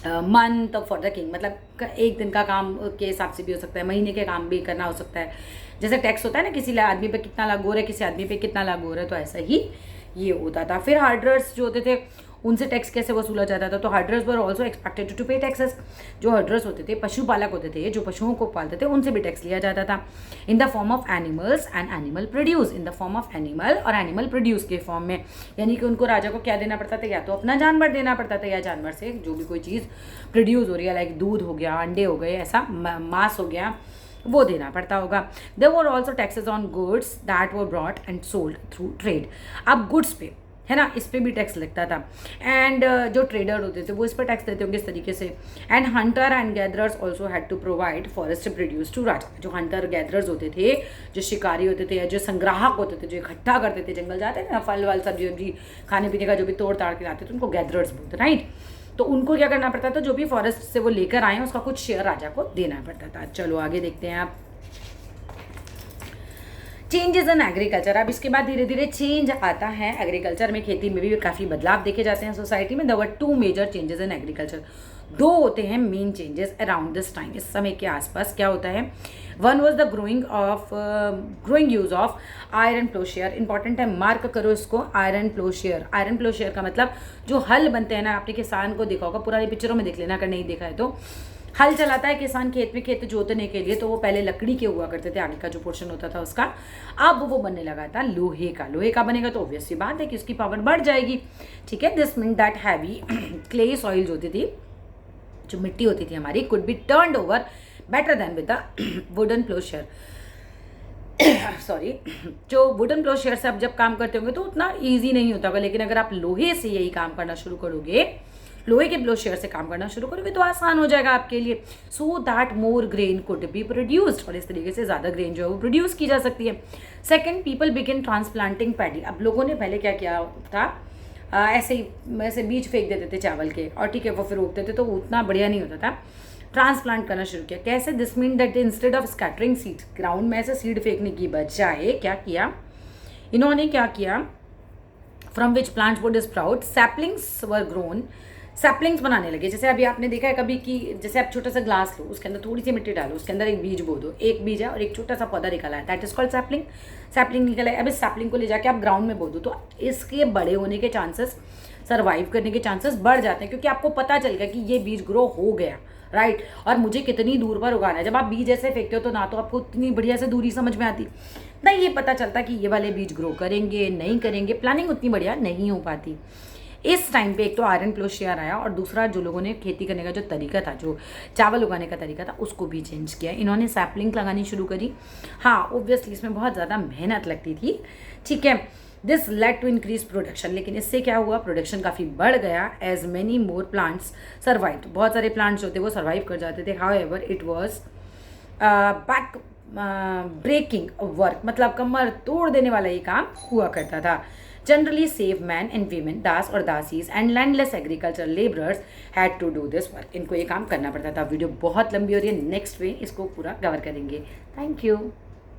A: month for the king, मतलब एक दिन का काम के हिसाब से भी हो सकता है, महीने के काम भी करना हो सकता है। जैसे टैक्स होता है ना, किसी आदमी पे कितना लागू हो रहा है, किसी आदमी पे कितना लागू हो रहा है, तो ऐसा ही ये होता था। फिर हर्डर्स जो होते थे उनसे टैक्स कैसे वसूला जाता था, तो herders were also expected to pay taxes. जो हर्डर्स होते थे, पशुपालक होते थे, जो पशुओं को पालते थे, उनसे भी टैक्स लिया जाता था। इन the form of animals and animal produce, in the form of animal और एनिमल प्रोड्यूस के फॉर्म में, यानी कि उनको राजा को क्या देना पड़ता था, या तो अपना जानवर देना पड़ता था, या जानवर से जो भी कोई चीज़ प्रोड्यूस हो रही है, लाइक दूध हो गया, अंडे हो गए, ऐसा मांस हो गया, वो देना पड़ता होगा। There were also taxes on goods that were brought and sold through trade. अब गुड्स पे है ना, इस पे भी टैक्स लगता था। एंड जो ट्रेडर होते थे वो इस पर टैक्स देते होंगे इस तरीके से। And hunter and gatherers also had to provide forest produce to raja. जो हंटर गैदरर्स होते थे, जो शिकारी होते थे, या जो संग्राहक होते थे, जो इकट्ठा करते थे, जंगल जाते थे ना, फल वल सब्जी वब्जी खाने पीने का जो भी तोड़ ताड़ के लाते थे, उनको गैदरर्स बोलते, राइट। तो उनको क्या करना पड़ता था, जो भी फॉरेस्ट से वो लेकर आए उसका कुछ शेयर राजा को देना पड़ता था। चलो आगे देखते हैं आप। Changes in agriculture. अब इसके बाद धीरे धीरे चेंज आता है एग्रीकल्चर में, खेती में भी काफ़ी बदलाव देखे जाते हैं सोसाइटी में। There were 2 major changes in agriculture. 2 होते हैं main changes around this time, इस समय के आसपास क्या होता है। One was the growing use of iron ploughshare. Important है, मार्क करो इसको, आयरन प्लोशेयर। आयरन प्लोशेयर का मतलब जो हल बनते हैं ना, आपने किसान को देखा होगा, पुरानी पिक्चरों में देख लेना अगर नहीं देखा है तो। हल चलाता है किसान खेत में, खेत जोतने के लिए, तो वो पहले लकड़ी के हुआ करते थे, आगे का जो पोर्शन होता था उसका। अब वो बनने लगा था लोहे का। लोहे का बनेगा तो ऑब्वियसली बात है कि उसकी पावर बढ़ जाएगी, ठीक है। This mean that heavy clay soil जो होती थी, जो मिट्टी होती थी हमारी, could be turned over better than with the wooden ploughshare. Sorry, जो वुडन प्लोशेयर से आप जब काम करते होंगे तो उतना ईजी नहीं होता होगा, लेकिन अगर आप लोहे से यही काम करना शुरू करोगे, लोहे के प्लोशेयर से काम करना शुरू करोगे, तो आसान हो जाएगा आपके लिए। So that more grain could be produced, और इस तरीके से ज़्यादा ग्रेन जो है वो प्रोड्यूस की जा सकती है। Second, people begin transplanting paddy. अब लोगों ने पहले क्या किया था, ऐसे बीज फेंक देते थे चावल के, और ठीक है वो फिर उगते थे, तो उतना बढ़िया नहीं होता था। ट्रांसप्लांट करना शुरू किया। कैसे? This mean that instead of scattering seed, ground में ऐसे सीड फेंकने की बजाय क्या किया इन्होंने, क्या किया, from which plants would sprout, saplings were grown. Saplings बनाने लगे। जैसे अभी आपने देखा है कभी कि जैसे आप छोटा सा ग्लास लो, उसके अंदर थोड़ी सी मिट्टी डालो, उसके अंदर एक बीज बो दो, एक बीज है और एक छोटा सा पौधा निकला है, that is called sapling. Sapling निकला है, अब इस सैपलिंग को ले जाके आप ग्राउंड में बो दो, तो इसके बड़े होने के चांसेस, सर्वाइव करने के चांसेस बढ़ जाते हैं, क्योंकि आपको पता चल गया कि ये बीज ग्रो हो गया, राइट। और मुझे कितनी दूर पर उगाना है। जब आप बीज ऐसे फेंकते हो तो ना तो आपको उतनी बढ़िया से दूरी समझ में आती, ना ये पता चलता कि ये वाले बीज ग्रो करेंगे नहीं करेंगे, प्लानिंग उतनी बढ़िया नहीं हो पाती। इस टाइम पे एक तो आयरन प्लोशियर आया, और दूसरा जो लोगों ने खेती करने का जो तरीका था, जो चावल उगाने का तरीका था, उसको भी चेंज किया। इन्होंने सैपलिंग लगानी शुरू करी। हाँ, ओब्वियसली इसमें बहुत ज़्यादा मेहनत लगती थी, ठीक है। This led to increase production, लेकिन इससे क्या हुआ, प्रोडक्शन काफ़ी बढ़ गया. As many more plants survived, बहुत सारे प्लांट्स होते वो सर्वाइव कर जाते थे. However it was back breaking work, मतलब कमर तोड़ देने वाला ये काम हुआ करता था. Generally slave men and women, dasa और dasis and landless agriculture labourers had to do this work. इनको ये काम करना पड़ता था. वीडियो बहुत लंबी हो रही है, नेक्स्ट वे इसको पूरा कवर करेंगे. Thank you.